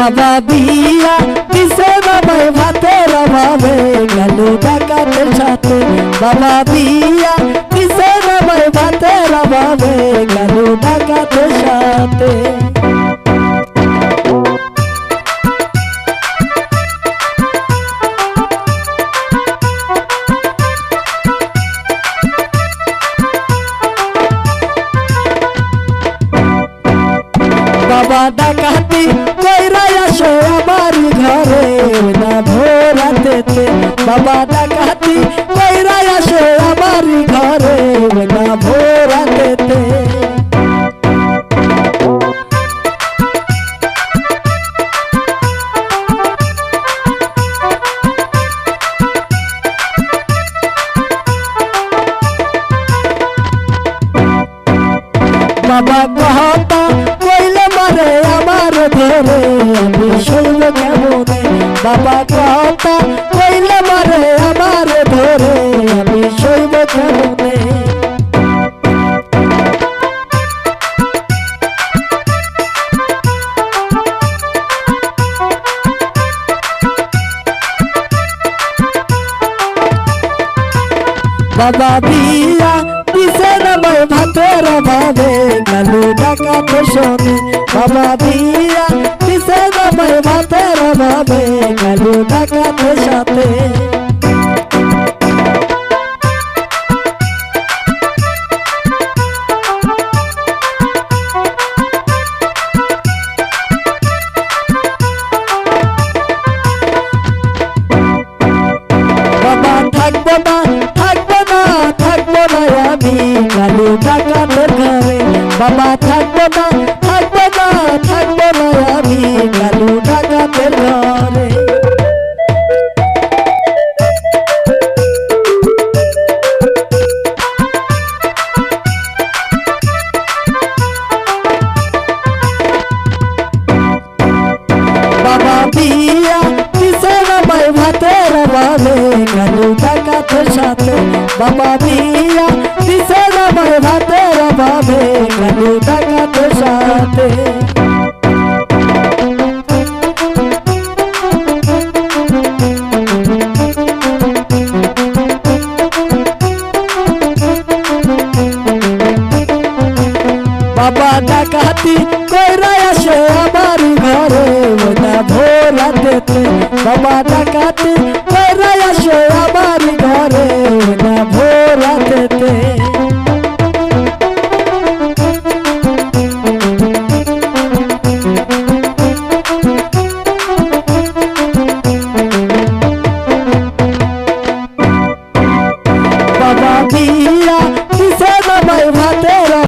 বাবা বিয়া দিছে বাবাই ভাতের অভাবে গেল ডাকাতের সাথে বাবা বিয়া দিছে বাবাই ভাতের অভাবে গেল ডাকাতের সাথে বাবা ডাকাতি কইরা আসো আমার ঘরে না ভোরাতেতে বাবা ডাকাতি কইরা আসো আমার ঘরে না ভোরাতেতে বাবা कहता কইলে মারে আমার ধরে আমি শৈব কেমনে বাবা कहता কইলে মারে আমার ধরে আমি শৈব কেমনে বাবা বিয়া দিছে নামাই ভাতের অভাবে গেল ডাকাতে শোনে বাবা বিয়া দিছে নামাই ভাতের অভাবে গেল ডাকাতে সাথে বাবা থাকবো না আমি কালু ডাকাতের ঘরে বাবা থাকবো না আমি কালু ডাকাতের ঘরে বাবা বিয়া দিছে নামাই ভাতের অভাবে কালু ডাকাতের সাথে বাবা বিয়া দিছে নামাই ভাতের অভাবে কালু ডাকাতের সাথে বাবা ডাকাতি কইরা আসে আমার ঘরে না ভোলাতেতে বাবা ডাকাতি